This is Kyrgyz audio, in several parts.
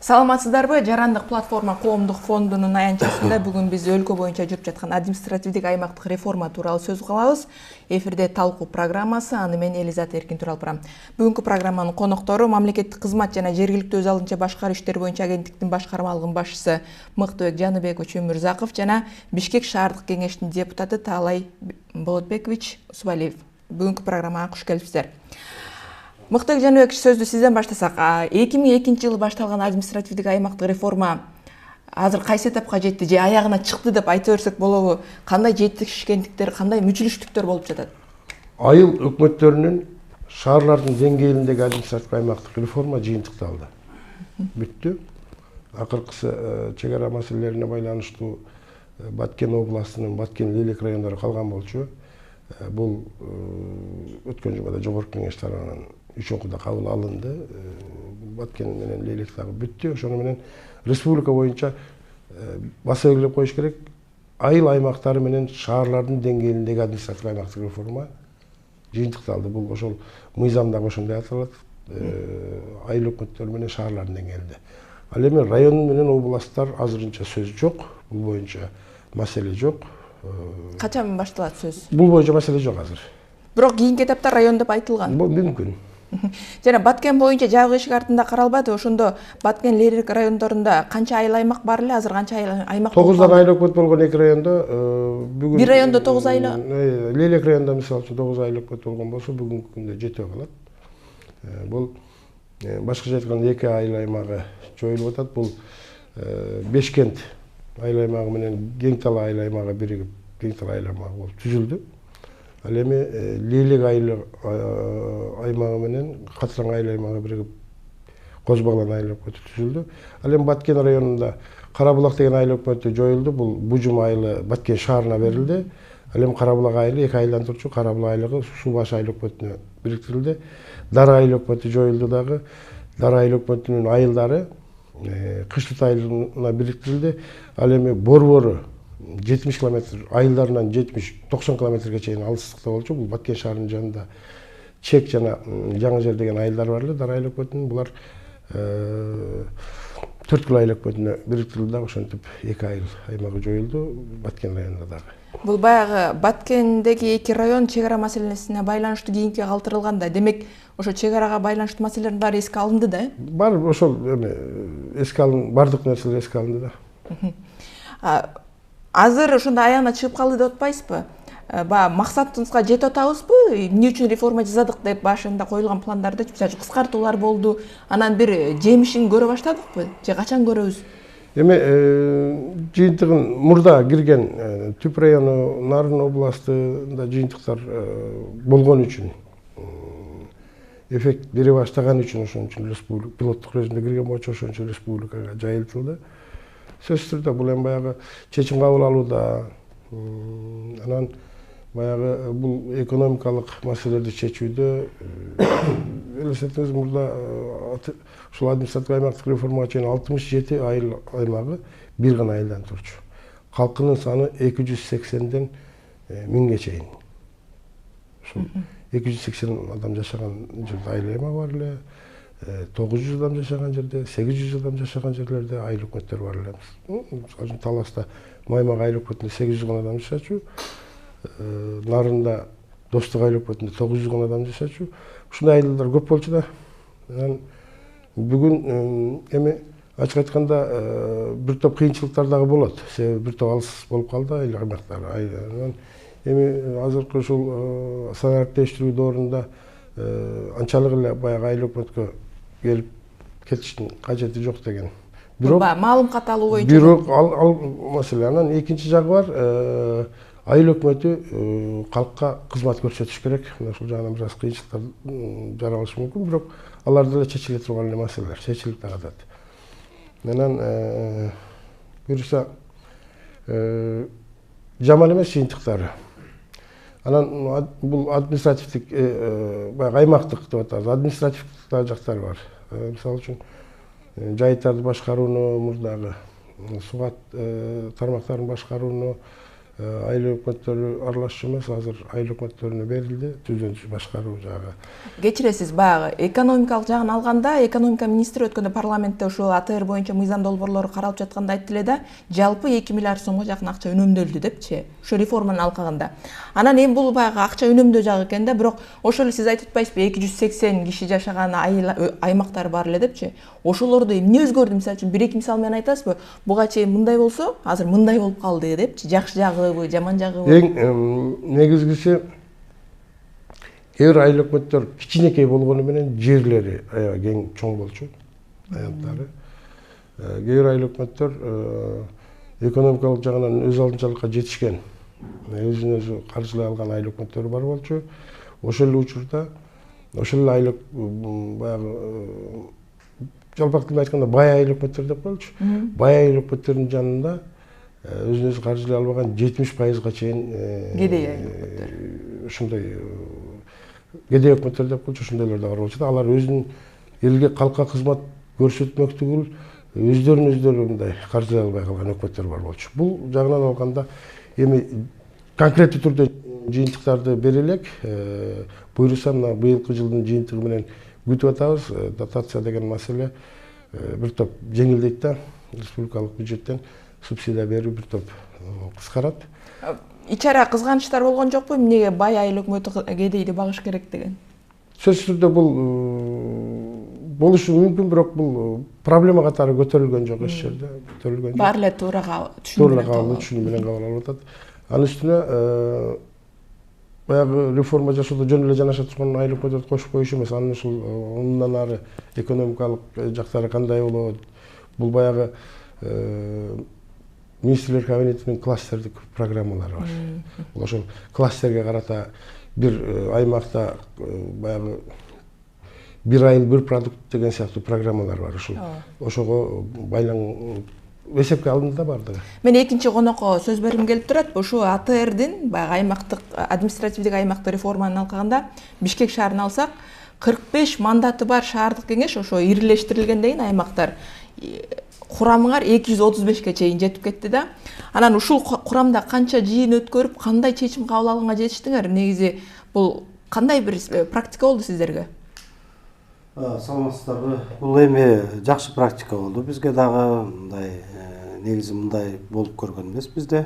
Саламатсыздарбы? Жарандык платформа коомдук фондунун аянтчасында бүгүн биз өлкө боюнча жүрүп жаткан административдик аймактык реформа тууралуу сөз кылабыз. Эфирде талкуу программасы, аны мен Элизат Эркин туралпырам. Бүгүнкү программанын коноктору мамлекеттик кызмат жана жергиликтүү өз алынча башкаруу иштери боюнча агенттиктин башкармалыгынын башчысы Мыктыбек Жаныбекович Өмүрзаков жана Бишкек шаардык кеңештин депутаты Таалай Болотбекович Субалиев. Бүгүнкү программага куш келипсиздер. Мыктыбек Жаныбекович, сөздү сизден баштасак. 2002-жылы башталган административдик аймактык реформа азыр кайсы этапка жетти же аягына чыкты деп айта берсек болобу? Кандай жетишкендиктер, кандай мүчүлүштүктөр болуп жатат? Айыл өкмөттөрүнүн шаарлардын деңгээлиндеги административдик аймактык реформа жыйынтыкталды. Бүттү. Акыркысы чек ара маселелерине байланыштуу Баткен областынын Баткен Лелек райондору калган болчу. Бул өткөн жумада жогорку кеңеш тарабынан 3 окууда кабыл алынды. Баткен менен Лелек дагы бүттү. Ошону менен республика боюнча баса белгилеп коюш керек. Айыл аймактары менен шаарлардын деңгээлиндеги административдик аймактык реформа жыйынтыкталды. Бул ошол мыйзам дагы ошондой аталат. Айыл өкмөттөрү менен шаарлардын деңгээлинде. Ал эми район менен областтар азырынча сөз жок. Бул боюнча маселе жок. Качан башталат сөз? Бул боюнча маселе жок азыр. Бирок кийинки этапта район деп айтылган. Бул мүмкүн. Жана Баткен боюнча жабык эшик артында каралбады. Ошондо Баткен Лелек райондорунда канча айыл аймак бар эле? Азыр канча айыл аймак? 9 айыл өкмөт болгон 2 райондо бүгүн бир райондо 9 айыл. Лелек районунда мисалы үчүн 9 айыл өкмөт болгон болсо, бүгүнкү күндө 7 калат. Бул башкача айтканда 2 айыл аймагы жоюлуп атат. Бул Бешкент айыл аймагы менен Кеңтал айыл аймагы биригип Кеңтал айыл аймагы болуп түзүлдү. Ал эми Лелек айыл аймагы менен Катраң айыл аймагы биригип Коз Баглан айыл өкмөтү түзүлдү. Ал эми Баткен районунда Карабулак деген айыл өкмөтү жоюлду. Бул Бужум айылы Баткен шаарына берилди. Ал эми Карабулак айылы 2 айылдан турчу. Карабулак айылы Суу Баш айыл өкмөтүнө бириктирилди. Дара айыл өкмөтү жоюлду дагы. Дара айыл өкмөтүнүн айылдары Кыштыт айылына бириктирилди. Ал эми Борбору 70 километр, айылдарынан 70-90 километрге чейин алыстыкта болчу. Бул Баткен шаарынын жанында Чек жана Жаңы Жер деген айылдар бар эле. Дара айыл өкмөтүнүн булар 4 айыл өкмөтүнө бириктирилди дагы. Ошентип 2 айыл аймагы жоюлду Баткен районунда дагы. Бул баягы Баткендеги 2 район чек ара маселесине байланыштуу кийинки калтырылганда, демек ошо чек арага байланыштуу маселелердин баары эске алынды да? Бар, ошол эми эске алынды, бардык нерселер эске алынды да. Азыр ошондо аягына чыгып калды деп атпайсызбы? Баягы максатыбызга жетип атабызбы? Эмне үчүн реформа жасадык деп башында коюлган пландарды, мисалы кыскартуулар болду, анан бир жемишин көрө баштадыкпы? Же качан көрөбүз? Эми жыйынтыгын мурда кирген Түп району, Нарын областында жыйынтыктар болгон үчүн, эффект бере баштаган үчүн, ошон үчүн республика пилоттук режимде кирген боюнча ошон үчүн республикага жайылтылды. Сөзсүз түрдө бул эми баягы чечим кабыл алууда, анан баягы бул экономикалык маселелерди чечүүдө элестетиңиз, мурда ушул административдик аймактык реформага чейин 67 айыл аймагы бир гана айылдан турчу. Калкынын саны 280ден 1000ге чейин. Ушул 280 адам жашаган жерде айыл аймак бар эле. 900 адам жашаган жерде, 800 адам жашаган жерлерде айыл өкмөттөр бар эле. Мисалы үчүн Таласта Маймак айыл өкмөтүндө 800 гана адам жашачу. Нарында Достук айыл өкмөтүндө 900 гана адам жашачу. Ушундай айылдар көп болчу да. Анан бүгүн эми ачык айтканда бир топ кыйынчылыктар дагы болот. Себеби бир топ алыс болуп калды айыл аймактар. Анан эми азыркы ушул санариптештирүү доорунда анчалык эле баягы айыл өкмөткө келип кетиштин кажети жок деген. Бирок маалым каталуу боюнча. Бирок ал маселе. Анан экинчи жагы бар. Айыл өкмөтү калкка кызмат көрсөтүш керек. Ушул жагынан бир аз кыйынчылыктар жаралышы мүмкүн, бирок алар деле чечиле турган эле маселелер, чечилип да катат. Анан буюрса жаман эмес жыйынтыктары. Анан бул административдик баягы аймактык деп атабыз, административдик жактары бар. Мисалы үчүн жайыттарды башкарууну, мурдагы сугат тармактарын башкарууну, айыл өкмөттөрү аралашчу эмес, азыр айыл өкмөттөрүнө берилди, түздөн башкаруу жагы. Кечиресиз, баягы экономикалык жагын алганда, экономика министри өткөндө парламентте ошол АТР боюнча мыйзам долбоорлору каралып жатканда айтты эле да, жалпы 2 миллиард сомго жакын акча үнөмдөлдү депчи, ошо реформаны алкагында. Анан эми бул баягы акча үнөмдөө жагы экен да, бирок ошол эле сиз айтып атпайсызбы, 280 киши жашаган аймактар бар эле депчи. Ошолордо эмне өзгөрдү, мисалы үчүн 1-2 мисал менен айтасызбы? Буга чейин мындай болсо, азыр мындай болуп калды депчи. Жакшы жагыбы, жаман жагыбы? Эң негизгиси кээ бир айыл өкмөттөр кичинекей болгону менен жерлери аябай кең чоң болчу, аянттары. Кээ бир айыл өкмөттөр экономикалык жагынан өз алдынчалыкка жетишкен, өзүн өзү каржылай алган айыл өкмөттөрү бар болчу. Ошол эле учурда ошол эле айыл баягы жалпак тилде айтканда бай айыл өкмөттөр деп коелучу. Бай айыл өкмөттөрдүн жанында өзүн өзү каржылай албаган 70%га чейин кедей айыл өкмөттөр. Ушундай кедей өкмөттөр деп коелучу, ошондойлор да бар болчу да. Алар өзүнүн элге калкка кызмат көрсөтмөк түгүл, өздөрүн мындай каржылай албай калган өкмөттөр бар болчу. Бул жагынан алганда эми конкреттүү түрдө жыйынтыктарды бере элек. Буюрса мына быйылкы жылдын жыйынтыгы менен күтүп атабыз. Дотация деген маселе бир топ жеңилдейт да, республикалык бюджеттен субсидия берүү бир топ кыскарат. Ичара кызганычтар болгон жокпу? Эмнеге бай айыл өкмөтү кедейди багыш керек деген? Сөзсүз түрдө бул болушу мүмкүн, бирок бул проблема катары көтөрүлгөн жок эч жерде. Көтөрүлгөн жок. Баары эле туура түшүнүү менен кабыл алып атат. Анын үстүнө баягы реформа жасоодо жөн эле жанаша турган айыл өкмөттөрдү кошуп коюш эмес, анын ушул мындан ары экономикалык жактары кандай болот? Бул баягы министрлер кабинетинин кластердик программалары бар. Бул ошол кластерге карата бир аймакта баягы бир айыл бир продукт деген сыяктуу программалар бар. Ошого эсепке алынды да бардыгы. Мен экинчи конокко сөз бергим келип турат. Ошо АТРдин баягы аймактык административдик аймактык реформаны алкаганда Бишкек шаарын алсак, 45 мандаты бар шаардык кеңеш ошо ирилештирилгенден кийин аймактар курамыңар 235ке чейин жетип кетти да. Анан ушул курамда канча жыйын өткөрүп, кандай чечим кабыл алганга жетиштиңер? Негизи бул кандай бир практика болду сиздерге? Саламатсыздарбы. Бул эми жакшы практика болду. Бизге дагы мындай негизи мындай болуп көргөн эмес бизде.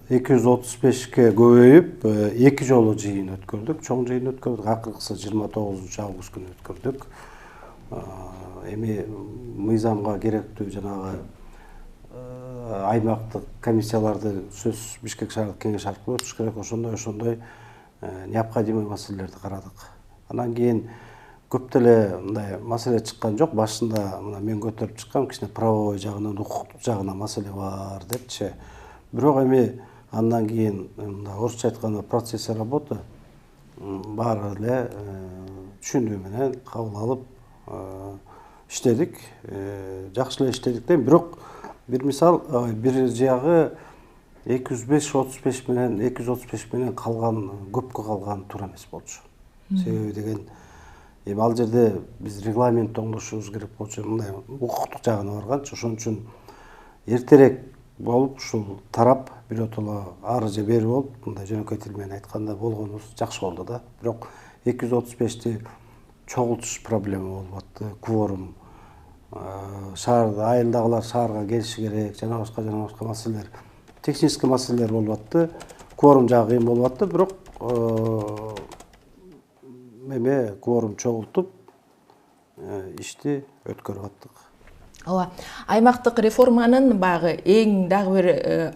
235ке көбөйүп, 2 жолу жыйын өткөрдүк, чоң жыйын өткөрдүк. Акыркысы 29 август күнү өткөрдүк. Эми мыйзамга керектүү жанагы аймактык комиссияларды сөз Бишкек шаардык кеңеш аркылуу өтүш керек. Ошондой необходимый маселелерди карадык. Анан кийин көп деле мындай маселе чыккан жок. Башында мына мен көтөрүп чыккам, кичине правовой жагынан, укуктук жагынан маселе бар депчи. Бирок эми андан кийин мындай орусча айтканда процесс работы баары эле түшүнүү менен кабыл алып иштедик. Жакшы эле иштедик дейм. Бирок бир мисал, бир жагы 235 менен калган, көпкө калган туура эмес болчу. Себеби деген эми ал жерде биз регламент оңдошубуз керек болчу, мындай укуктук жагына барганчы. Ошон үчүн эртерээк болуп ушул тарап биротоло ары же бери болуп, мындай жөнөкөй тил менен айтканда болгонубуз жакшы болду да. Бирок 235ти чогултуш проблема болуп атты. Кворум, шаарда айылдагылар шаарга келиши керек, жана башка маселелер, технический маселелер болуп атты. Кворум жагы кыйын болуп атты, бирок эме кворум чогултуп ишти өткөрүп аттык. Ооба, аймактык реформанын баягы эң дагы бир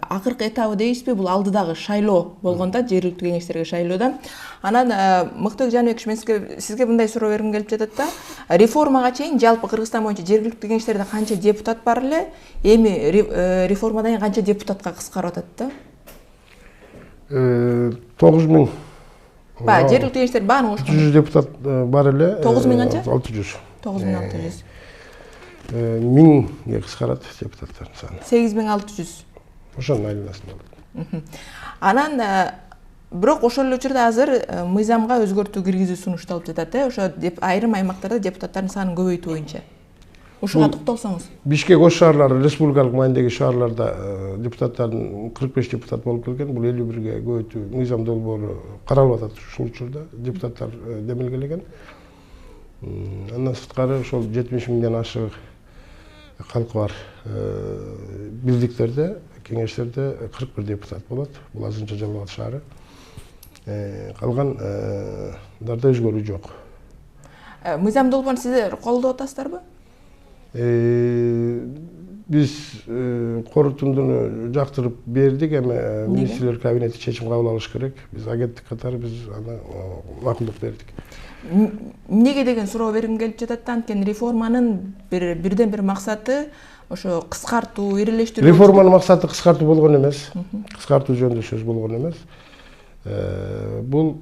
акыркы этабы дейсизби, бул алдыдагы шайлоо болгондо, жергиликтүү кеңештерге шайлоодо. Анан Мыктыбек Жаныбекович, мен сизге мындай суроо бергим келип жатат да. Реформага чейин жалпы Кыргызстан боюнча жергиликтүү кеңештерде канча депутат бар эле? Эми реформадан кийин канча депутатка кыскарып атат да? 9000. Баягы жергиликтүү кеңештер баарын кошкондо 300 депутат бар эле. 9000 канча? 600. 9600. 1000 кыскарат депутаттардын саны. 8600. Ошонун айланасында болот. Анан бирок ошол эле учурда азыр мыйзамга өзгөртүү киргизүү сунушталып жатат. Ошо айрым аймактарда депутаттардын санын көбөйтүү боюнча. ушуга токтолсоңуз. Бишкек ош шаарлары республикалык маанидеги шаарларда депутаттардын 45 депутат болуп келген. Бул 51ге көбөйтүү мыйзам долбоору каралып атат ушул учурда. Депутаттар демилгелеген. Андан сырткары ошол 70 миңден ашык калкы бар бирдиктерде, кеңештерде 41 депутат болот. Бул азырынча Жалал Абад шаары. Калгандарда өзгөрүү жок. Мыйзам долбоорун сиздер колдоп атасыздарбы? Биз корутундуну жактырып бердик, эми министрлер кабинети чечим кабыл алыш керек. Биз агенттик катары биз аны макулдук бердик. Эмнеге деген суроо бергим келип жатат да, анткени реформанын бирден бир максаты ошо кыскартуу, ирелештирүү. Реформанын максаты кыскартуу болгон эмес. Кыскартуу жөнүндө сөз болгон эмес. Бул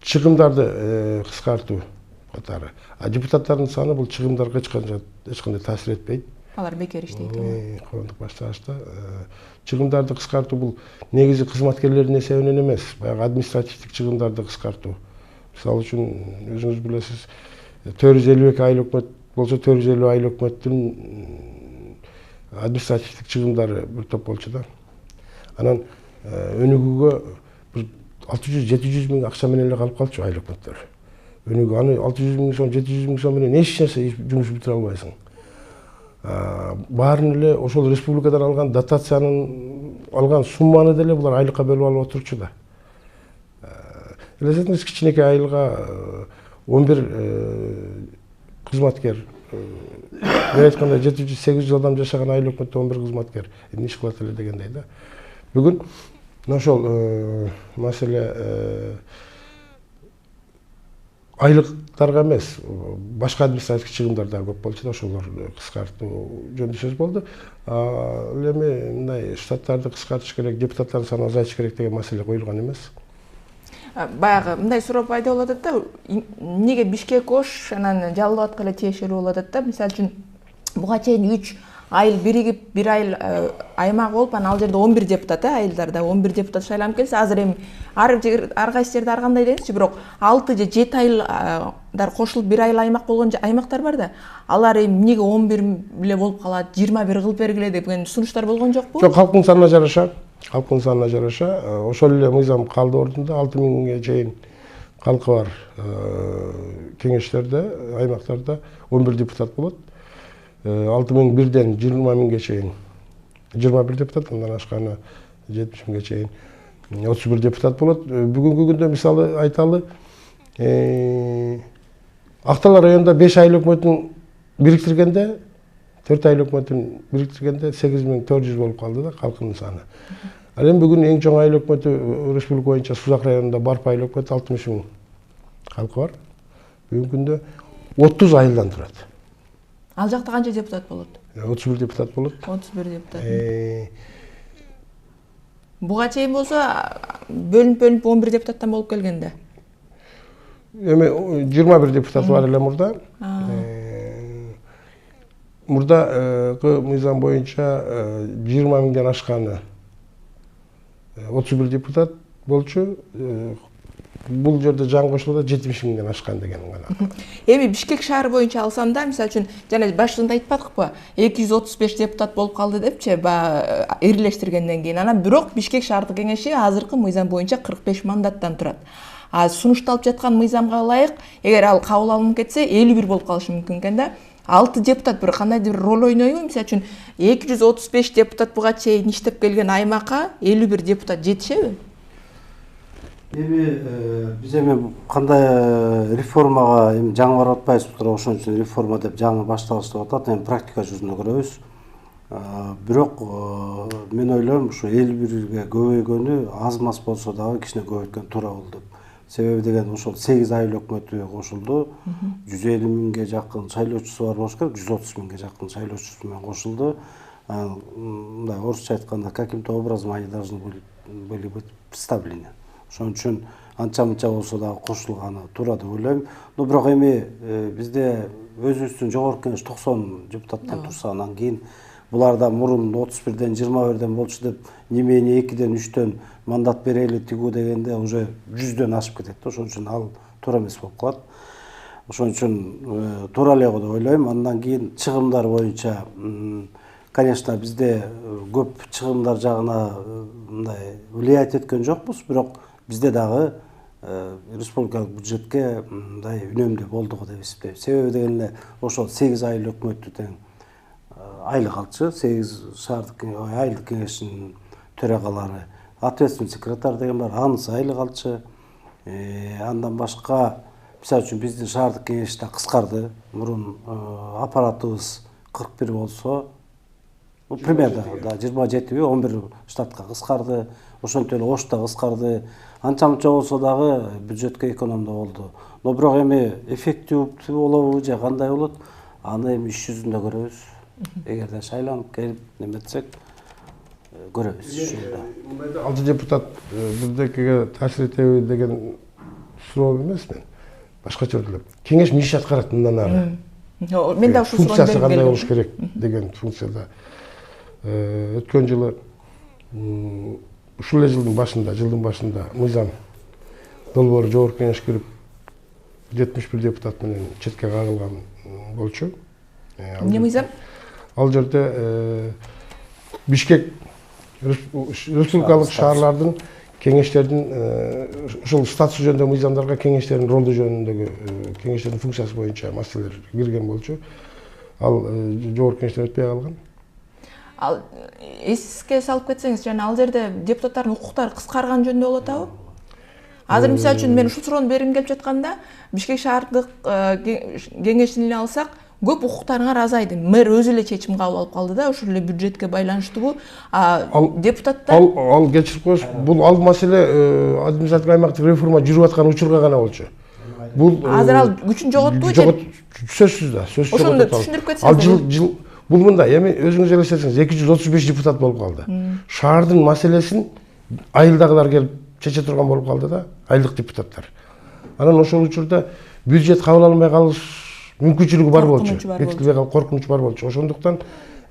чыгымдарды кыскартуу катары. А депутаттардын саны бул чыгымдарга эч кандай таасир этпейт. Алар бекер иштейт. Коомдук башташта чыгымдарды кыскартуу бул негизи кызматкерлердин эсебинен эмес, баягы административдик чыгымдарды кыскартуу. Мисалы үчүн өзүңүз билесиз, 452 айыл өкмөт болсо 450 айыл өкмөттүн административдик чыгымдары бир топ болчу да. Анан өнүгүүгө 600-700 миң акча менен эле калып калчу айыл өкмөттөр. Өнүгүү аны 600 миң сом, 700 миң сом менен эч нерсе жумуш бүтүрө албайсың. Баарын эле ошол республикадан алган дотациянын алган сумманы деле булар айлыкка бөлүп алып отурчу да. Элестетиңиз, кичинекей айылга 11 кызматкер, мен айтканда 700-800 адам жашаган айыл өкмөттө 11 кызматкер эмне иш кылат эле дегендей да. Бүгүн ошол маселе айлыктарга эмес, башка административдик чыгымдар да көп болчу да, ошолор кыскартуу жөнүндө сөз болду. Эми мындай штаттарды кыскартыш керек, депутаттардын санын азайтыш керек деген маселе коюлган эмес. Баягы мындай суроо пайда болуп атат да, эмнеге Бишкек Ош анан Жалал Абадка эле тиешелүү болуп атат да? Мисалы үчүн буга чейин 3 айыл биригип, бир айыл аймак болуп, анан ал жерде 11 депутат, айылдарда 11 депутат шайланып келсе, азыр эми ар кайсы жерде ар кандай деңизчи, бирок 6 же 7 айылдар кошулуп бир айыл аймак болгон аймактар бар да. Алар эми эмнеге 11 эле болуп калат, 21 кылып бергиле деген сунуштар болгон жокпу? Жок, калктын санына жараша, ошол эле мыйзам калды ордунда 6 миңге чейин калкы бар кеңештерде, аймактарда 11 депутат болот. 6 миң бирден 20 миңге чейин 21 депутат, андан ашканы 70 миңге чейин 31 депутат болот. Бүгүнкү күндө мисалы айталы, Актала районунда 5 айыл өкмөтүн бириктиргенде, 4 айыл өкмөтүн бириктиргенде 8400 болуп калды да калкынын саны. Ал эми бүгүн эң чоң айыл өкмөтү республика боюнча Сузак районунда Барп айыл өкмөтү 60 миң калкы бар. Бүгүнкү күндө 30 айылдан турат. Ал жакта канча депутат болот? 31 депутат болот. 31 депутат. Буга чейин болсо бөлүнүп 11 депутаттан болуп келгенде. Эми 21 депутат бар эле мурда. Мурдагы мыйзам боюнча 20 миңден ашканы 31 депутат болчу. Бул жерде жаңы кошулганда 70 миңден ашкан деген гана. Эми Бишкек шаары боюнча алсам да, мисалы үчүн жана башында айтпадыкпы, 235 депутат болуп калды депчи, ирилештиргенден кийин. Анан бирок Бишкек шаардык кеңеши азыркы мыйзам боюнча 45 мандаттан турат. Сунушталып жаткан мыйзамга ылайык, эгер ал кабыл алынып кетсе, 51 болуп калышы мүмкүн экен да. 6 депутат бир кандайдыр бир роль ойнойбу? Мисалы үчүн 235 депутат буга чейин иштеп келген аймакка 51 депутат жетишеби? Эми биз эми кандай реформага эми жаңы барып атпайбыз, тура ошон үчүн реформа деп жаңы башталыш деп атат. Эми практика жүзүндө көрөбүз. Бирок мен ойлойм, ушу 51ге көбөйгөнү аз-маз болсо дагы кичине көбөйткөн туура болду деп. Себеби деген ошол 8 айыл өкмөтү кошулду. 150 миңге жакын шайлоочусу бар болуш керек, 130 миңге жакын шайлоочусу менен кошулду. Мындай орусча айтканда, каким-то образом они должны были быть представлены. Ошон үчүн анча-мынча болсо дагы кошулганы туура деп ойлойм. Но бирок эми бизде өзүбүздүн жогорку кеңеш 90 депутаттан турса, анан кийин буларда мурун 31ден 21ден болчу деп немени 2ден 3дөн мандат берели тигүү дегенде уже 100дөн ашып кетет. Ошон үчүн ал туура эмес болуп калат. Ошон үчүн туура эле деп ойлойм. Андан кийин чыгымдар боюнча конечно бизде көп чыгымдар жагына мындай влиять эткен жокпуз, бирок бизде дагы республикалык бюджетке мындай үнөмдүү болдук деп эсептейм. Себеби дегенде ошол 8 айлык өкмөттү тең айлык алчу, 8 шаардык айылдык кеңештин төрагалары, ответственный секретарь деген бар, анысы айлык алчу. Андан башка мисалы үчүн биздин шаардык кеңеш да кыскарды. Мурун аппаратыбыз 41 болсо, примерно 27-11 штатка кыскарды. Ошентип эле Ош да кыскарды. Анча-мынча болсо дагы бюджетке экономдоо болду. Но бирок эми эффективдүү болобу же кандай болот? Аны эми иш жүзүндө көрөбүз. Эгерде шайланып келип неметсек көрөбүз. Алты депутат бирдекеге таасир этеби деген суроо эмес мен. Башкача эле. Кеңеш эмне иш аткарат мындан ары? Мен да ушул суроону функциясы кандай болуш керек деген функцияда. Өткөн жылы ушул эле жылдын башында мыйзам долбоору жогорку кеңешке кирип 71 депутат менен четке кагылган болчу. Эмне мыйзам? Ал жерде Бишкек республикалык шаарлардын кеңештердин ушул статус жөнүндө мыйзамдарга кеңештердин ролду жөнүндөгү кеңештердин функциясы боюнча маселелер кирген болчу. Ал жогорку кеңештен өтпөй калган. Ал эске салып кетсеңиз, жана ал жерде депутаттардын укуктары кыскарган жөнүндө болуп атабы? Азыр мисалы үчүн мен ушул суроону бергим келип жатканда, Бишкек шаардык кеңешин эле алсак, көп укуктарыңар азайды. Мэр өзү эле чечим кабыл алып калды да, ушул эле бюджетке байланыштуу. Депутаттар ал кечирип коюш, бул ал маселе административдик аймактык реформа жүрүп аткан учурга гана болчу. Бул азыр ал күчүн жоготтубу? Сөзсүз да, сөзсүз жоготот. Ошону түшүндүрүп кетсеңиз. Ал жыл бул мындай, эми өзүңүз элестетсеңиз 235 депутат болуп калды. Шаардын маселесин айылдагылар келип чече турган болуп калды да, айылдык депутаттар. Анан ошол учурда бюджет кабыл алынбай калыш мүмкүнчүлүгү бар болчу. Бекитилбей калып коркунуч бар болчу. Ошондуктан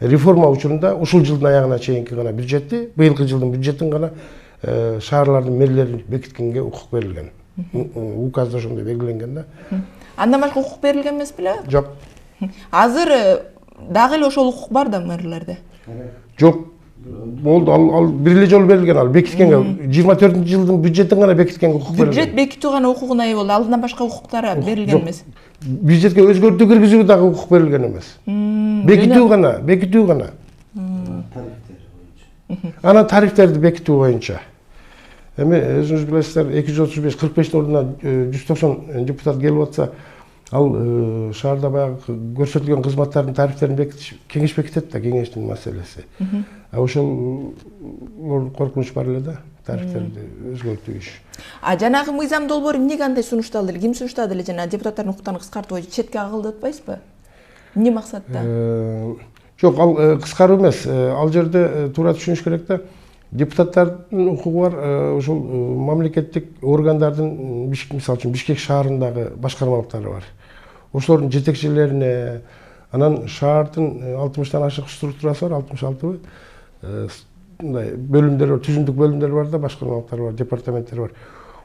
реформа учурунда ушул жылдын аягына чейинки гана бюджетти, быйылкы жылдын бюджетин гана шаарлардын мэрлерин бекиткенге укук берилген. Указда ошондой белгиленген да. Андан башка укук берилген эмес беле? Жок. Азыр дагы эле ошол укук бар да мэрлерде. Жок. Болду, ал бир эле жолу берилген, ал бекиткенге 24-жылдын бюджетин гана бекиткенге укук берилген. Бюджет бекитүү гана укугуна ээ болду. Алдан башка укуктары берилген эмес. Бюджетке өзгөртүү киргизүүгө дагы укук берилген эмес. Бекитүү гана. Анан тарифтерди бекитүү боюнча. Эми өзүңүз билесиздер, 235 45-тин ордуна 190 депутат келип атса, ал шаарда баягы көрсөтүлгөн кызматтардын тарифтерин бекитиш кеңеш бекитет да, кеңештин маселеси. Ошол коркунуч бар эле да, тарифтерди өзгөртүү иш. Жанагы мыйзам долбоору эмнеге андай сунушталды эле? Ким сунуштады эле? Жана депутаттардын укуктарын кыскартуу боюнча четке кагылды деп атпайсызбы? Эмне максатта? Жок, ал кыскаруу эмес. Ал жерде туура түшүнүш керек да. Депутаттардын укугу бар, ошол мамлекеттик органдардын мисалы үчүн Бишкек шаарындагы башкармалыктары бар. Ошолордун жетекчилерине, анан шаардын 60тан ашык структурасы бар, 66бы. Мындай бөлүмдөр бар, түзүмдүк бөлүмдөр бар да, башкармалыктар бар, департаменттер бар.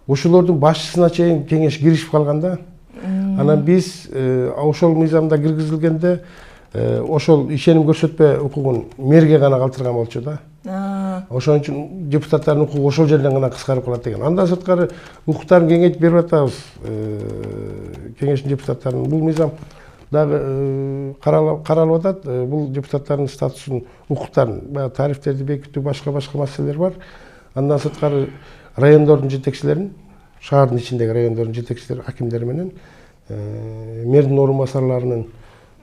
Ошолордун башчысына чейин кеңеш киришип калганда, анан биз ошол мыйзамда киргизилгенде ошол ишеним көрсөтпө укугун мэрге гана калтырган болчу да. Ошон үчүн депутаттардын укугу ошол жерден гана кыскарып калат деген. Андан сырткары укуктарын кеңейтип берип атабыз кеңештин депутаттарынын. Бул мыйзам дагы каралып атат. Бул депутаттардын статусун, укуктарын, баягы тарифтерди бекитүү, башка маселелер бар. Андан сырткары райондордун жетекчилерин, шаардын ичиндеги райондордун жетекчилери, акимдери менен мэрдин орун басарларынын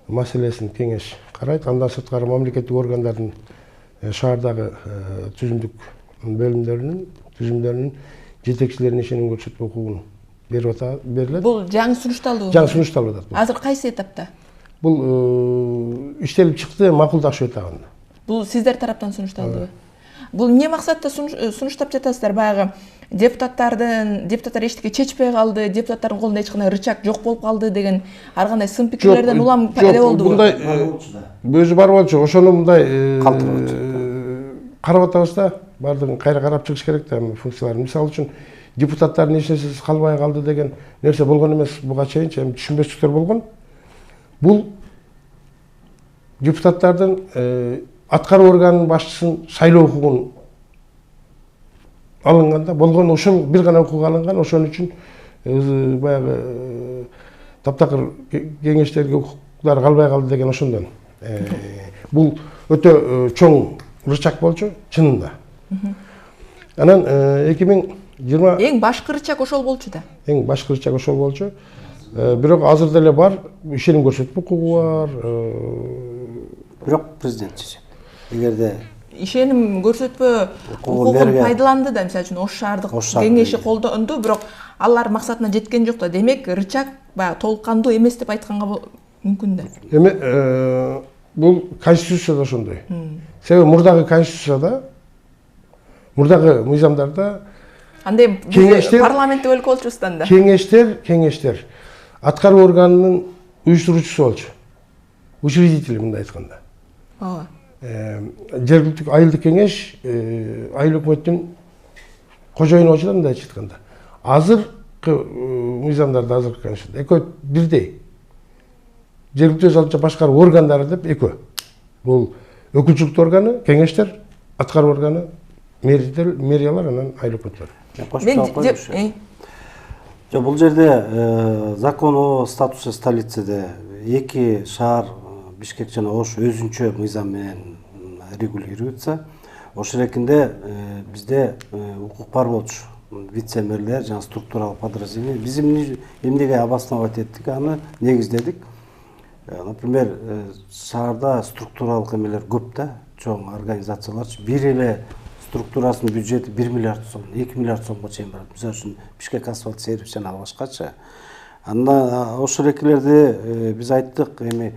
маселесин кеңеш карайт. Андан сырткары мамлекеттик органдардын шаардагы түзүмдүк бөлүмдөрүнүн жетекчилерине ишеним көрсөтүү укугун берилет. Бул жаңы сунушталды. Жаңы сунушталып атат. Азыр кайсы этапта? Бул иштелип чыкты, макулдашуу этабында. Бул сиздер тараптан сунушталдыбы? Бул эмне максатта сунуштап жатасыздар? Баягы депутаттар эчтеке чечпей калды, депутаттардын колунда эч кандай рычаг жок болуп калды деген ар кандай сын пикирлерден улам пайда болдубу? Мындай өзү бар болчу, ошону мындай карап атабыз да, баардыгын кайра карап чыгыш керек да функцияларын. Мисалы үчүн депутаттардын нерсесиз калбай калды деген нерсе болгон эмес буга чейинчи, эми түшүнбөчүлүктөр болгон. Бул депутаттардын аткаруу органынын башчысын шайлоо укугун алынганда болгон ошол бир гана укук алынган, ошон үчүн баягы таптакыр кеңештерге укуктар калбай калды деген ошондон. Бул өтө чоң рычаг болчу чынында. Анан 2020 эң башкы рычаг ошол болчу да. Эң башкы рычаг ошол болчу. Бирок азыр деле бар, ишеним көрсөтмө укугу бар. Бирок президент чечет. Эгерде Ишеним көрсөтпө укугун пайдаланды да, мисалы үчүн Ош шаардык кеңеши колдонду, бирок алар максатына жеткен жок да. Демек, рычаг баягы толук кандуу эмес деп айтканга мүмкүн да. Эми бул конституцияда ошондой. Себеби мурдагы конституцияда, мурдагы мыйзамдарда андай парламентте өлкө болчубуз да. Кеңештер аткаруу органынын уюштуруучусу болчу. Учредители мындай айтканда. Ооба. Жергиликтүү айылдык кеңеш айыл өкмөттүн кожоюну болчу да, мындай айтканда. Азыркы мыйзамдарда, азыркы конституцияда экөө бирдей. Жергиликтүү өз алдынча башкаруу органдары деп экөө. Бул өкүлчүлүктүү органы, кеңештер, аткаруу органы, мэриялар, анан айыл өкмөттөр. Бул жерде закон о статусе столицеде эки шаар Бишкек жана Ош өзүнчө мыйзам менен регулируется. Ош эркинде бизде укук бар болчу. Вице-мэрлер жана структуралык подразделение. Биз эмнеге обосновать эттик, аны негиздедик. Например, шаарда структуралык эмелер көп да, чоң организацияларчы. Бир эле структурасынын бюджети 1 миллиард сом, 2 миллиард сомго чейин барат. Мисалы үчүн Бишкек асфальт сервис жана башкачы. Анда Ош эркилерди биз айттык, эми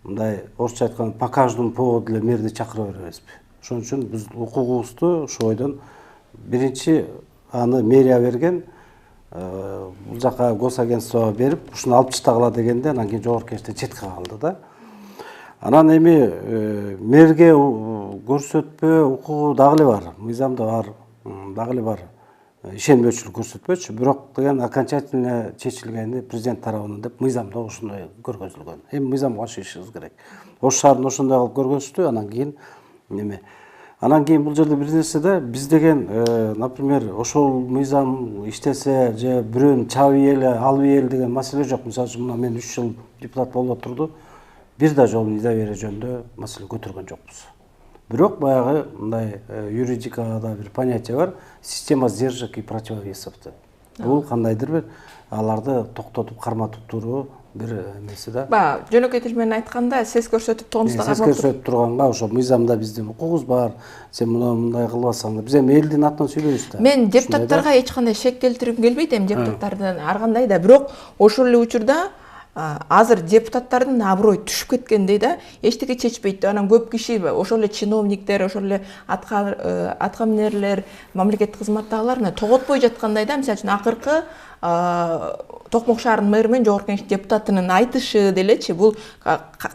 мындай орусча айтканда по каждому поводу эле мэрди чакыра беребизби. Ошон үчүн биз укугубузду ошо ойдон биринчи аны мэрия берген, бул жака госагентствого берип, ушуну алып таштагыла дегенде, анан кийин жогорку кеңеште четке калды да. Анан эми мэрге көрсөтпө укугу дагы эле бар, мыйзамда бар, дагы эле бар. Ишенбөөчүлүк көрсөтпөчү, бирок деген окончательно чечилгени президент тарабынан деп мыйзамда ошондой көргөзүлгөн. Эми мыйзамга ишенишибиз керек. Ош шаарын ошондой кылып көргөзүштү, анан кийин неме. Анан кийин бул жерде бир нерсе да, биз деген, например, ошол мыйзам иштесе же бирөөнү чабый эле, албай эле деген маселе жок. Мисалы үчүн мына мен 3 жыл депутат болуп отурду. Бир да жолу недоверие жөнүндө маселе көтөргөн жокпуз. Бирок баягы мындай юридикада бир понятие бар, система сдержек и противовесов деп. Бул кандайдыр бир аларды токтотуп карматып туруу бир эмеси да. Жөнөкөй тил менен айтканда, сес көрсөтүп тонусту кармап туруу. Сес көрсөтүп турганга ошо мыйзамда биздин укугубуз бар. Сен мындай кылбасаң да, биз эми элдин атынан сүйлөйбүз да. Мен депутаттарга эч кандай шек келтиргим келбейт, эми депутаттардын ар кандай да, бирок ошол эле учурда азыр депутаттардын аброй түшүп кеткендей да, эчтеке чечпейт. Анан көп киши ошол эле чиновниктер, ошол эле аткаминерлер, мамлекеттик кызматтагылар тоготпой жаткандай да. Мисалы үчүн акыркы Токмок шаарынын мэрі менен жогорку кеңеш депутатынын айтышы делечи, бул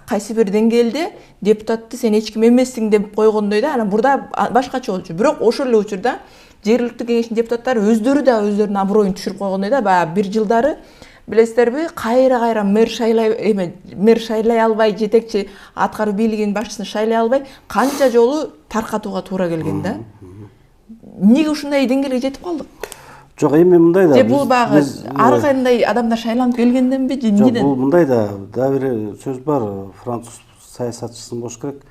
кайсы бир деңгээлде депутатты сен эч ким эмессиң деп койгондой да. Анан бурда башкача болчу. Бирок ошол эле учурда жергиликтүү кеңештин депутаттары өздөрү да өздөрүнүн аброюн түшүрүп койгондой да. Баягы бир жылдары билесиздерби, кайра мэр шайлай албай, жетекчи аткаруу бийлигинин башчысын шайлай албай, канча жолу таркатууга туура келген да. Эмнеге ушундай деңгээлге жетип калдык? Жок, эми мындай да. Же бул багы ар кандай адамдар шайланып келгенденби, же эмнеден? Жок, бул мындай да бир сөз бар, француз саясатчысынын болуш керек.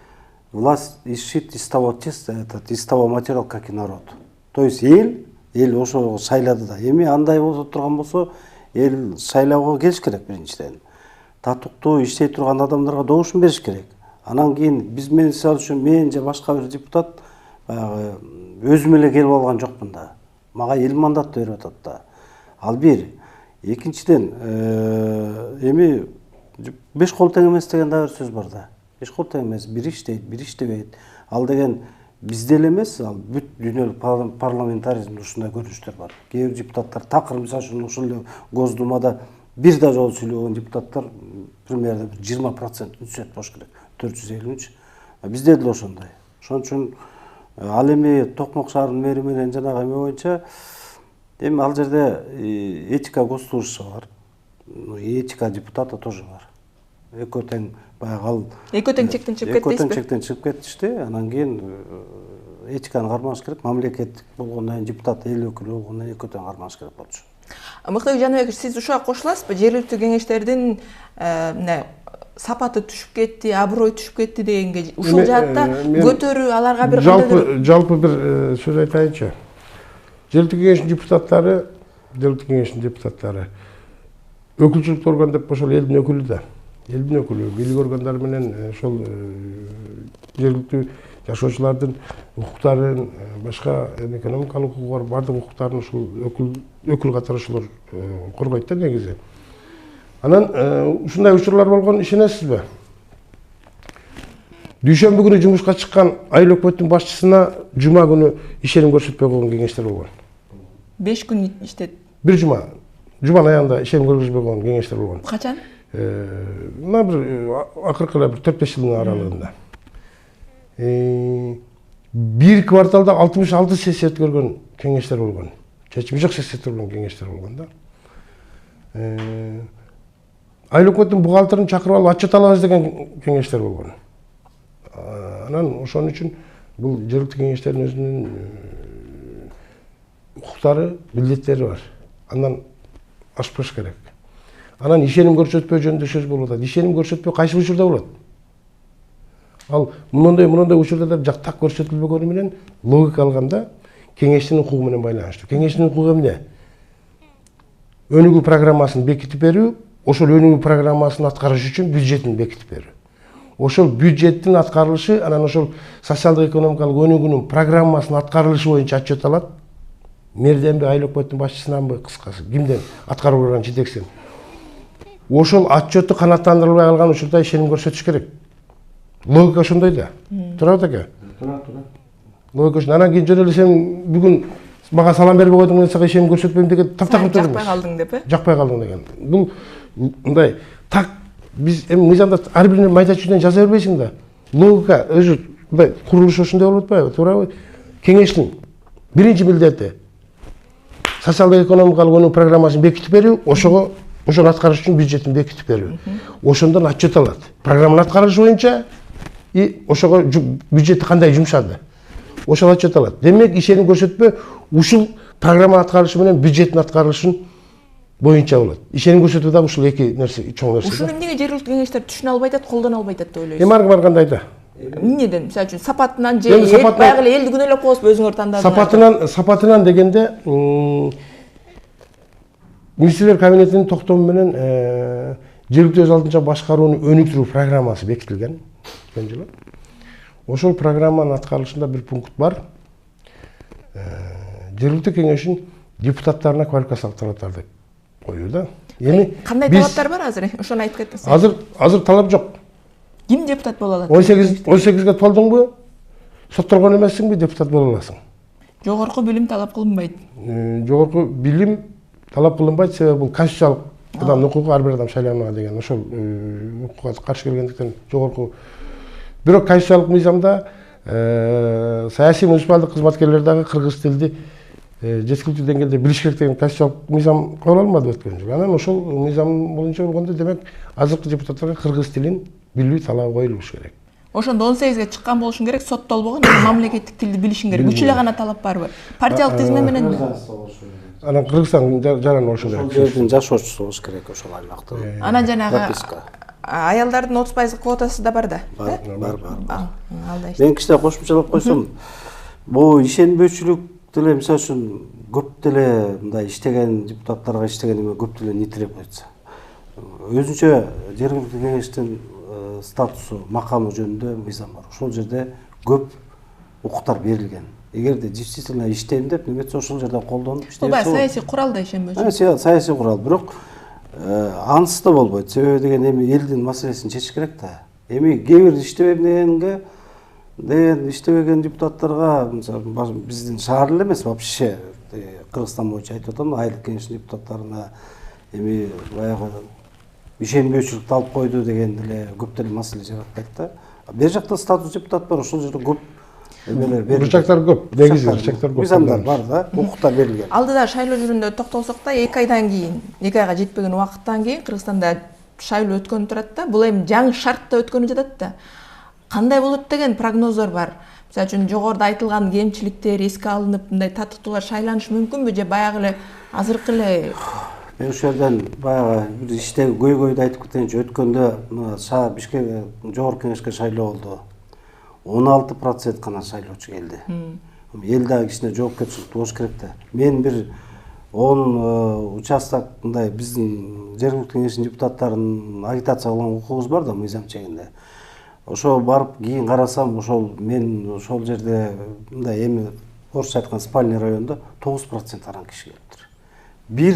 Власть ищет из того теста, из того материала, как и народ. То есть эл ошо шайлады да. Эми андай болсо турган болсо, эл шайлоого келиш керек биринчиден. Татыктуу иштей турган адамдарга добушун бериш керек. Анан кийин биз мисалы үчүн мен же башка бир депутат баягы өзүм эле келип алган жокмун да. Мага эл мандат берип атат да. Ал бир. Экинчиден, эми 5 кол тең эмес деген да бир сөз бар да. 5 кол тең эмес, бир иштейт, бир иштебейт. Ал деген бизде эле эмес, ал бүт дүйнөлүк парламентаризмде ушундай көрүнүштөр бар. Кээ бир депутаттар такыр, мисалы үчүн ошол эле Госдумада бир да жолу сүйлөгөн депутаттар примерно 20% түсөт болуш керек. 453. Бизде деле ошондой. Ошон үчүн ал эми Токмок шаарынын мэри менен жанагы эме боюнча Эми ал жерде этика госслужащий бар, этика депутата тоже бар. Экөө тең баягы ал Экөө тең чектен чыгып кетти экөө тең дейсизби? чектен чыгып кетишти. Анан кийин этиканы кармаш керек. Мамлекеттик болгондон кийин депутат эл өкүлү болгондон кийин экөө тең кармаш керек болчу. Мыктыбек Жаныбекович, сиз ушуга кошуласызбы? Жергиликтүү кеңештердин мына сапаты түшүп кетти, аброю түшүп кетти дегенге, ушул жаатта көтөрүү аларга бир жалпы бир сөз айтайынчы. Жергиликтүү кеңештин депутаттары өкүлчүлүктүү орган деп ошол элдин өкүлү да. Элдин өкүлү, бийлик органдары менен ошол жергиликтүү жашоочулардын укуктарын, башка экономикалык укугу бар бардык укуктарын ушул өкүл катары ошолор коргойт да негизи. Анан ушундай учурлар болгон, ишенесизби? Дүйшөмбү күнү жумушка чыккан айыл өкмөттүн башчысына жума күнү ишеним көрсөтпөй койгон кеңештер болгон. 5 күн иштеди. Бир жуманын аягында ишеним көрсөтпөй койгон кеңештер болгон. Качан? Мына бир акыркы бир 4-5 жылдын аралыгында. Бир кварталда 66 сессия өткөргөн кеңештер болгон. Чечими жок сессия өткөргөн кеңештер болгон да. Айыл өкмөттүн бухгалтерин чакырып алып отчет алабыз деген кеңештер болгон. Анан ошон үчүн бул жергиликтүү кеңештердин өзүнүн укуктары, милдеттери бар. Андан ашпаш керек. Анан ишеним көрсөтпөө жөнүндө сөз болуп атат. Ишеним көрсөтпөө кайсы учурда болот? Ал мындай учурда да жактак көрсөтүлбөгөнү менен логика алганда кеңештин укугу менен байланыштуу. Кеңештин укугу эмне? Өнүгүү программасын бекитип берүү, ошол өнүгүү программасын аткарыш үчүн бюджетин бекитип берүү. Ошол бюджеттин аткарылышы, анан ошол социалдык экономикалык өнүгүүнүн программасынын аткарылышы боюнча отчет алат. Мэрденби, айыл өкмөттүн башчысынанбы, кыскасы, кимден аткарып барган жетекчиден. Ошол отчетту канааттандырылбай калган учурда ишеним көрсөтүш керек. Логика ошондой да. Турат аке. Турат. Логика. Анан кийин жөн эле сен бүгүн мага салам бербей койдуң менен сага ишеним көрсөтпөйм деген таптакыр эмес. Жакпай калдың деп, Жакпай калдың деген. Бул мындай так биз эми мыйзамда ар бирине майда чүйдөн жаза бербейсиң да. Логика өзү мындай курулуш ошондой болуп атпайбы? Туурабы? Кеңештин биринчи милдети социалдык экономикалык өнүгүү программасын бекитип берүү, ошону аткарыш үчүн бюджетин бекитип берүү. Ошондон отчет алат. Программанын аткарышы боюнча и ошого бюджетти кандай жумшады. Ошол отчет алат. Демек ишеним көрсөтпөө ушул программа аткарышы менен бюджеттин аткарылышын боюнча болот. Ишеним көрсөтүү да ушул эки нерсе, чоң нерсе. Ушуну эмнеге жергиликтүү кеңештер түшүнө албай атат, колдоно албай атат деп ойлойсуз? Эми ар кандай да. Эмнеден? Мисалы үчүн сапатынан же баягы эле элди күнөөлөп коесузбу өзүңөр тандадыңар? Сапатынан дегенде министрлер кабинетинин токтому менен жергиликтүү өз алдынча башкарууну өнүктүрүү программасы бекитилген өткөн жылы. Ошол программанын аткарылышында бир пункт бар. Жергиликтүү кеңештин депутаттарына квалификациялык талаптарды коюу да. Эми кандай талаптар бар азыр? Ошону айтып кетсеңиз. Азыр талап жок. Ким депутат боло алат? 18-ге толдуңбу? Соттолгон эмессиңби, депутат боло аласың. Жогорку билим талап кылынбайт. Жогорку билим талап кылынбайт, себеби бул конституциялык адамдын укугу, ар бир адам шайланууга деген ошол укукка каршы келгендиктен жогорку. Бирок конституциялык мыйзамда саясий муниципалдык кызматкерлер дагы кыргыз тилди жеткиликтүү деңгээлде билиш керек деген конституциялык мыйзам кабыл алынбады өткөн жылы. Анан ошол мыйзам боюнча болгондо демек азыркы депутаттарга кыргыз тилин билүү талабы коюлуш керек. Ошондо 18-ге чыккан болушуң керек, соттолбогон, мамлекеттик тилди билишиң керек. Үч эле гана талап барбы? Партиялык тизме менен. Анан Кыргызстан жаран болуш керек. Ошол жердин жашоочусу болуш керек ошол аймакта. Анан жанагы аялдардын 30% квотасы да бар да. Бар. Алда. Мен кичине кошумчалап койсом, бул ишенбөөчүлүк деле мисалы үчүн көп деле мындай иштеген депутаттарга иштеген эме көп деле нитилеп койсо. Өзүнчө жергиликтүү кеңештин статусу, макамы жөнүндө мыйзам бар. Ошол жерде көп укуктар берилген. Эгерде действительно иштейм деп неметсе ошол жерде колдонуп иштеп. Бул саясий курал да ишенбөөчү. Саясий курал, бирок ансыз да болбойт. Себеби деген эми элдин маселесин чечиш керек да. Эми кээ бир иштебем деген иштебеген депутаттарга, мисалы биздин шаар эле эмес, вообще Кыргызстан боюнча айтып атам, айылдык кеңештин депутаттарына эми баягы ишенбөөчүлүк алып койду деген деле көп деле маселе жаратпайт да. Бер жакта статус депутат бар, ошол жерде көп эмелер берилген. Бурчактар көп, негизи бурчактар көп. Мыйзамдар бар да, укуктар берилген. Алдыда шайлоо жөнүндө токтолсок да, 2 айдан кийин, 2 айга жетпеген убакыттан кийин Кыргызстанда шайлоо өткөнү турат да. Бул эми жаңы шартта өткөнү жатат да. Кандай болот деген прогноздор бар. Мисалы үчүн жогоруда айтылган кемчиликтер эске алынып, мындай татыктуулар шайланышы мүмкүнбү же баягы эле азыркы эле Мен ошол жерден баягы бир иштеги көйгөйдү айтып кетейинчи. Өткөндө мына шаар Бишкек жогорку кеңешке шайлоо болду. 16% гана шайлоочу келди. Эл дагы кичине жоопкерчиликтүү болуш керек да. Мен бир 10 участок мындай биздин жергиликтүү кеңештин депутаттарынын агитация кылган укугубуз бар да, мыйзам чегинде. Ошо барып кийин карасам, ошол мен ошол жерде мындай эми орусча айткан спальный райондо 9% аран киши келиптир. Бир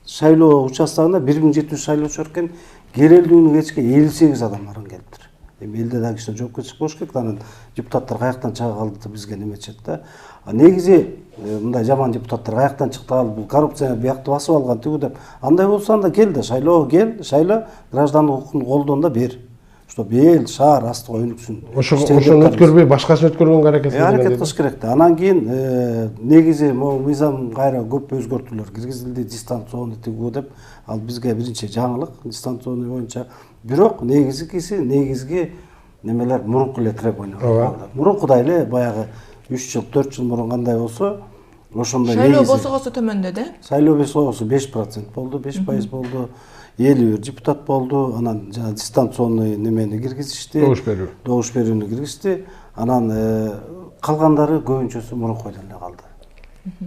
шайлоо участогунда 1700 шайлоочу бар экен, керелдүүнү кечке 58 адам аран келиптир. Эми элде дагы кичине жоопкерчилик болуш керек да, анан депутаттар каяктан чыга калды да бизге неметет да. Негизи мындай жаман депутаттар каяктан чыкты, ал бул коррупцияны биякты басып алган тигүү деп. Андай болсо анда кел да шайлоо, кел, шайло, граждандык укугун колдон да бер. Чтоб эл шаар астыга өнүксүн. Ошону өткөрбөй башкасын өткөргөнгө аракет кылган. Аракет кылыш керек да. Анан кийин негизи могу мыйзам кайра көп өзгөртүүлөр киргизилди, дистанционный тигүү деп. Ал бизге биринчи жаңылык, дистанционный боюнча. Бирок негизги немелер мурунку эле требования. Мурункудай эле баягы 3 жыл, 4 жыл мурун кандай болсо, ошондой шайлоо босогосу төмөндөдү. Шайлоо босогосу 5% болду, 5% болду. 51 депутат болду. Анан жана дистанционный немени киргизишти. Добуш берүүнү киргизди. Анан калгандары көбүнчөсү мурункуйдан эле калды.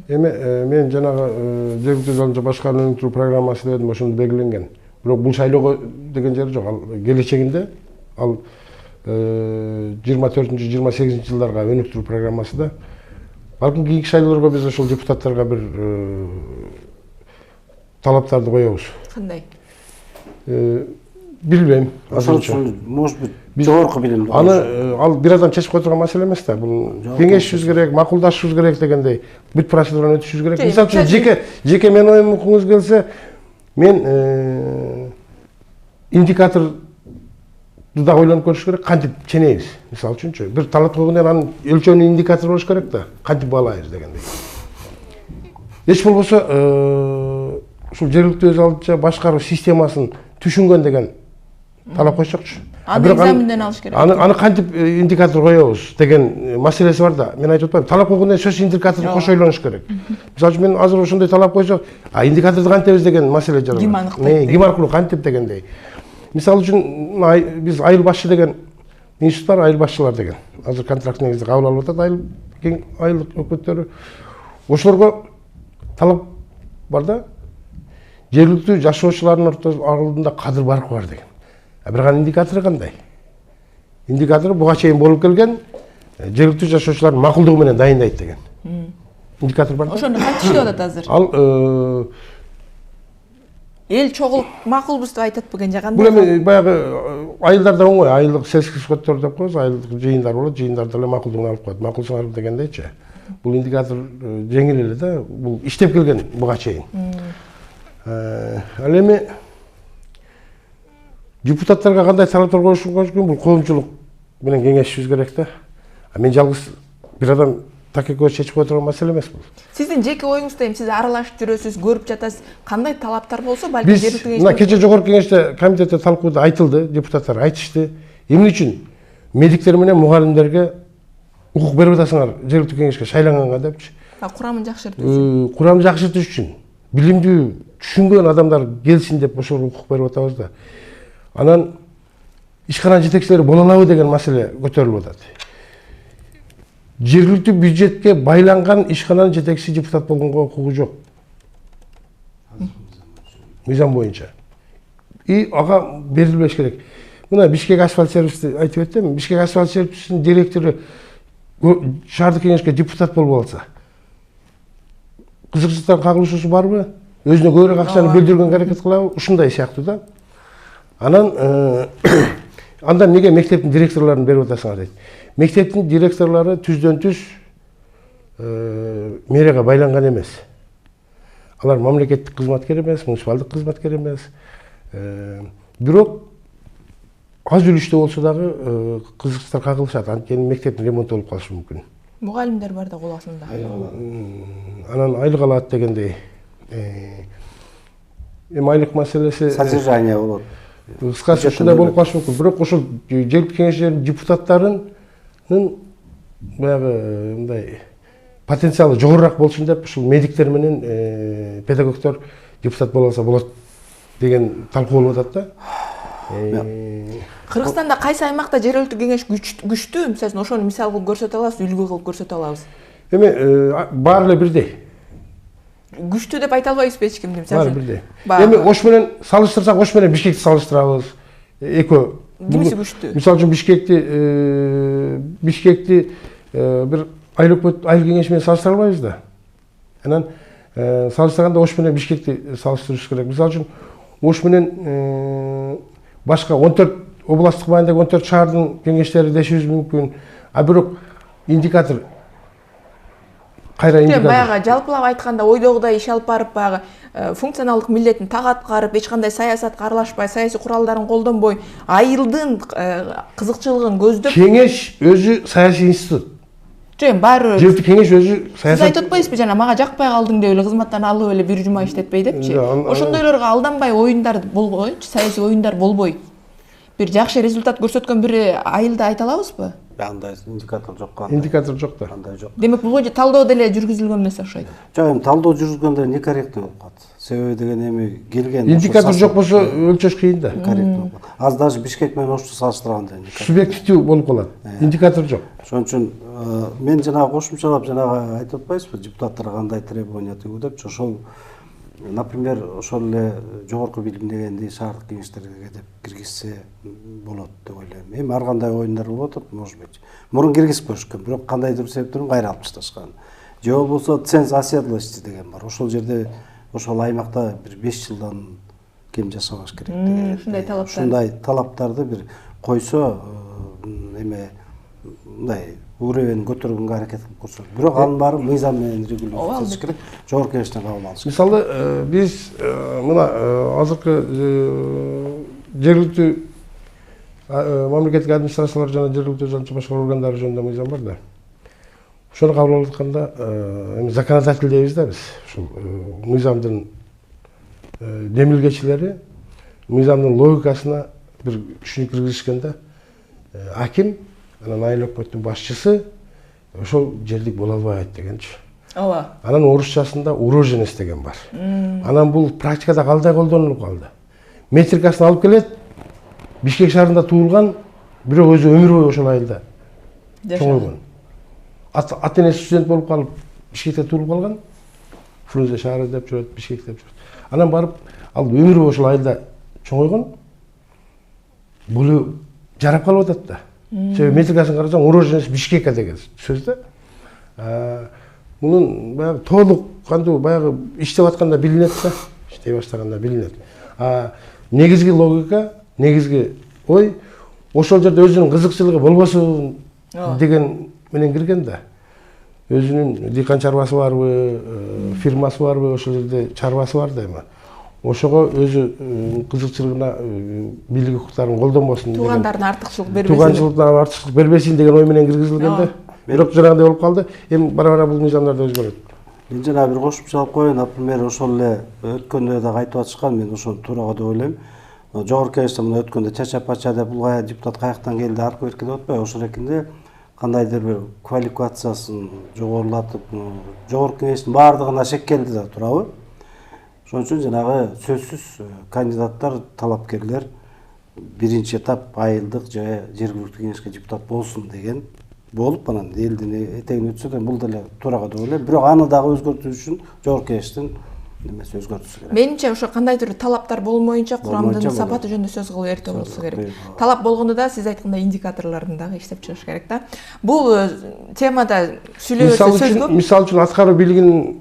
Эми мен жанагы жергиликтүү жалынча башкаруу өнүктүрүү программасы дедим, ошондо белгиленген. Бирок бул шайлоого деген жери жок. Ал келечегинде ал 24-28 жылдарга өнүктүрүү программасы да. Балким кийинки шайлоолорго биз ошол депутаттарга бир талаптарды коебуз. Кандай? Билбейм. Азырынча. Может быть, жогорку билимди. Аны ал бир адам чечип кое турган маселе эмес да. Бул кеңешишибиз керек, макулдашышыбыз керек дегендей бүт процедураны өтүшүбүз керек. Мисалы үчүн жеке менин оюм укуңуз келсе, мен индикатор да ойлонуп көрүш керек, кантип ченейбиз. Мисалы үчүнчү, бир талап койгондон анын өлчөөнүн индикатору болуш керек да, кантип баалайбыз дегендей. Эч болбосо ушул жергиликтүү өз алдынча башкаруу системасын түшүнгөн деген талап койсокчу. Аны экзаменден алыш керек. Аны кантип индикатор коебуз деген маселеси бар да. Мен айтып атпайм, талап койгондон сөз индикаторду кошо ойлонуш керек. Мисалы үчүн мен азыр ошондой талап койсок, индикаторду кантебиз деген маселе жаралат. Ким аныктайт? Ким аркылуу кантип дегендей. Мисалы үчүн биз айыл башчы деген институт бар, айыл башчылар деген. Азыр контракт негизинде кабыл алып атат айылдык өкмөттөрү. Ошолорго талап бар да. Жергиликтүү жашоочулардын алдында кадыр баркы бар деген. Бирок анын индикатору кандай? Индикатору буга чейин болуп келген жергиликтүү жашоочулардын макулдугу менен дайындайт деген. Индикатор бар да. Ошону кантип иштеп атат азыр? Ал эл чогулуп макулбуз деп айтат беген же бул кандай? эми баягы айылдарда оңой, айылдык сельский сходтор деп коебуз, айылдык жыйындар болот, жыйындарда эле макулдугун алып коет. Макулсуңар дегендейчи. Бул индикатор жеңил эле да, бул иштеп келген буга чейин. Ал эми депутаттарга кандай талаптар коюш мүмкүн, бул коомчулук менен кеңешишибиз керек да. Мен жалгыз бир адам так экөөбүз чечип кое турган маселе эмес бул. Сиздин жеке оюңузда эми сиз аралашып жүрөсүз, көрүп жатасыз, кандай талаптар болсо, балким жергиликтүү кеңеш. Мына кече жогорку кеңеште комитетте талкууда айтылды, депутаттар айтышты. Эмне үчүн медиктер менен мугалимдерге укук берип атасыңар жергиликтүү кеңешке шайланганга депчи. Курамын жакшыртуу үчүн. Курамын жакшыртуу үчүн. Билимдүү, түшүнгөн адамдар келсин деп ошого укук берип атабыз да. Анан ишкана жетекчилери боло алабы деген маселе көтөрүлүп атат. Жергиликтүү бюджетке байланган ишкананын жетекчиси депутат болгонго укугу жок. Мыйзам боюнча. Ага берилбеш керек. Мына Бишкек асфальт сервисти айтып өттүм. Бишкек асфальт сервисинин директору шаардык кеңешке депутат болуп алса, кызыкчылыктан кагылышуусу барбы? Өзүнө көбүрөөк акчаны бөлдүргөнгө аракет кылабы? Ушундай сыяктуу да. Анан андан неге мектептин директорлорун берип атасыңар дейт. Мектептин директорлору түздөн-түз мэрияга байланган эмес. Алар мамлекеттик кызматкер эмес, муниципалдык кызматкер эмес. Бирок аз үлүштө болсо дагы кызыкчылыктар кагылышат. Анткени мектептин ремонту болуп калышы мүмкүн. Мугалимдер бар да коласында. Анан айлык алат дегендей. Эми айлык маселеси содержание болот. Кыскасы ушундай болуп калышы мүмкүн. Бирок ошол жергиликтүү кеңештердин депутаттарынын баягы мындай потенциалы жогорураак болсун деп ушул медиктер менен педагогдор депутат боло алса болот деген талкуу болуп атат да. Кыргызстанда кайсы аймакта жергиликтүү кеңеш күчтүү? Мисалы ошону мисал кылып көрсөтө аласыз, үлгү кылып көрсөтө алабыз. Эми баары эле бирдей. Күчтүү деп айта албайбызбы эч кимди? Баары бирдей. Эми Ош менен салыштырсак, Ош менен Бишкекти салыштырабыз. Экөө. Кимиси күчтүү? Мисалы үчүн Бишкекти бир айлык кеңеш менен салыштыра албайбыз да. Анан салыштырганда Ош менен Бишкекти салыштырыш керек. Мисалы үчүн Ош менен башка 14 областтык маанидеги 14 шаардын кеңештери дешибиз мүмкүн. А бирок индикатор кайра индикатор. Баягы жалпылап айтканда ойдогудай иш алып барып баягы функционалдык милдетин так аткарып, эч кандай саясатка аралашпай, саясий куралдарын колдонбой, айылдын кызыкчылыгын көздөп. Кеңеш өзү саясий институт. Жөн баары жергиликтүү кеңеш өзү саясат. Сиз айтып атпайсызбы жана мага жакпай калдың деп эле кызматтан алып эле бир жума иштетпей депчи. Ошондойлорго алданбай оюндар болбойчу, саясий оюндар болбой. Бир жакшы результат көрсөткөн бир айылды айта алабызбы? Андай индикатор жок. Индикатор жок да. Андай жок. Демек бул боюнча талдоо деле жүргүзүлгөн эмес окшойт. Жок, эми талдоо жүргүзгөндө некорректный болуп калат. Себеби деген эми келген индикатор жок болсо өлчөш кыйын да. Корректный болуп калат. Az даже Бишкек менен Ошты салыштырганда субъективдүү болуп калат. Индикатор жок. Ошон үчүн мен жанагы кошумчалап жанагы айтып атпайсызбы, депутаттарга кандай требования тигүү депчи. Ошол например, ошол эле жогорку билимдегенди шаардык кеңештерге деп киргизсе болот деп ойлойм. Эми ар кандай оюндар болуп атат, может быть. Мурун киргизип коюшкан, бирок кандайдыр бир себептерден кайра алып ташташкан. Же болбосо ценз оседлости деген бар. Ошол жерде ошол аймакта бир 5 жылдан кем жашабаш керек деген. Ушундай талаптар. Ушундай талаптарды бир койсо, эме мындай уровень көтөргөнгө аракет кылып көрсөт. Бирок анын баары мыйзам менен регулировать керек. Жогорку кеңештен кабыл алыш керек. Мисалы биз мына азыркы жергиликтүү мамлекеттик администрациялар жана жергиликтүү жана башка органдары жөнүндө мыйзам бар да. Ошону кабыл алып атканда эми законодатель дейбиз да биз. Ушул мыйзамдын демилгечилери мыйзамдын логикасына бир түшүнүк киргизишкен да. Аким анан айыл өкмөттүн башчысы ошол жердик боло албайт дегенчи. Ооба. Анан орусчасында уроженец деген бар. Анан бул практикада кандай колдонулуп калды? Метрикасын алып келет, Бишкек шаарында туулган, бирок өзү өмүр бою ошол айылда чоңойгон. Ата-энеси студент болуп калып, Бишкекте туулуп калган. Фрунзе шаары деп жүрөт, Бишкек деп жүрөт. Анан барып, ал өмүр бою ошол айылда чоңойгон. Бул жарап калып атат да. Себеби метрикасын карасаң, уроженец Бишкекке деген сөз да. Мунун баягы толук кандуу баягы иштеп атканда билинет да, иштей баштаганда билинет. Негизги логика, негизги ой ошол жерде өзүнүн кызыкчылыгы болбосун деген менен кирген да. Өзүнүн дыйкан чарбасы барбы, фирмасы барбы, ошол жерде чарбасы бар да эми. Ошого өзү кызыкчылыгына бийлик укуктарын колдонбосун деген. Туугандардын артыкчылык бербесин. Тууганчылыктан артыкчылык бербесин деген ой менен киргизилген да. Бирок жанагындай болуп калды. Эми бара-бара бул мыйзамдар да өзгөрөт. Мен жана бир кошумчалап коеюн, например, ошол эле өткөндө да айтып атышкан, мен ошону туура деп ойлойм. Жогорку кеңеште мына өткөндө чача-пача деп бул депутат каяктан келди, аркы берки деп атпайбы, ошол экинде кандайдыр бир квалификациясын жогорулатып, жогорку кеңештин баардыгына шек келди да турабы? Ошон үчүн жанагы сөзсүз кандидаттар, талапкерлер биринчи этап айылдык же жергиликтүү кеңешке депутат болсун деген болуп, анан элдин этегин өтсө да бул деле туура деп ойлойм. Бирок аны дагы өзгөртүү үчүн жогорку кеңештин немеси өзгөртүшү керек. Менимче ошо кандайдыр талаптар болмоюнча курамдын сапаты жөнүндө сөз кылып эрте болсо керек. Талап болгондо да сиз айткандай индикаторлорун дагы иштеп чыгыш керек да. Бул темада сүйлөп сөз көп. Мисалы үчүн аткаруу бийлигинин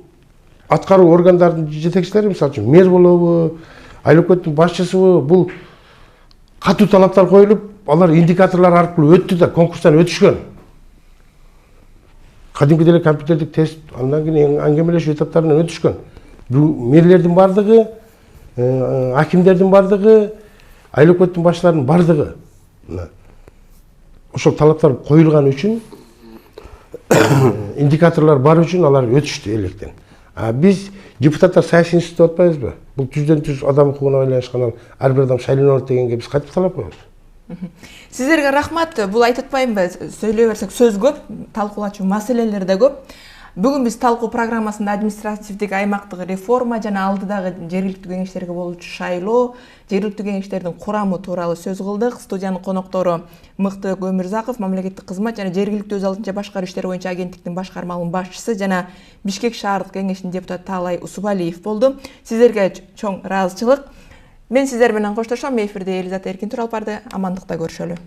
аткаруу органдардын жетекчилери, мисалы үчүн мэр болобу, айыл өкмөттүн башчысыбы, бул катуу талаптар коюлуп, алар индикаторлор аркылуу өттү да, конкурстан өтүшкөн. Кадимки деле компьютердик тест, андан кийин аңгемелешүү этаптарынан өтүшкөн. Мэрлердин бардыгы, акимдердин бардыгы, айыл өкмөттүн башчыларынын бардыгы ошол талаптар коюлган үчүн индикаторлор бар үчүн алар өтүштү электен. Биз депутаттар саясий институт атпайбызбы? Бул түздөн түз адам укугуна байланышкан ар бир адам шайлана алат дегенге биз кантип талап коебуз? Сиздерге рахмат. Бул айтып атпаймынбы? Сөйлөй берсек сөз көп, талкуулачу маселелер да көп. Бүгүн биз талкуу программасында административдик аймактык реформа жана алдыдагы жергиликтүү кеңештерге болчу шайлоо, жергиликтүү кеңештердин курамы тууралуу сөз кылдык. Студиянын коноктору Мыктыбек Өмүрзаков, мамлекеттик кызмат жана жергиликтүү өз алдынча башкаруу иштери боюнча агенттиктин башкармалык башчысы жана Бишкек шаардык кеңешинин депутаты Таалай Усубалиев болду. Сиздерге чоң ыраазычылык. Мен сиздер менен коштошом. Эфирде Элизат Эркин Туралып барды. Амандыкта көрүшөлү.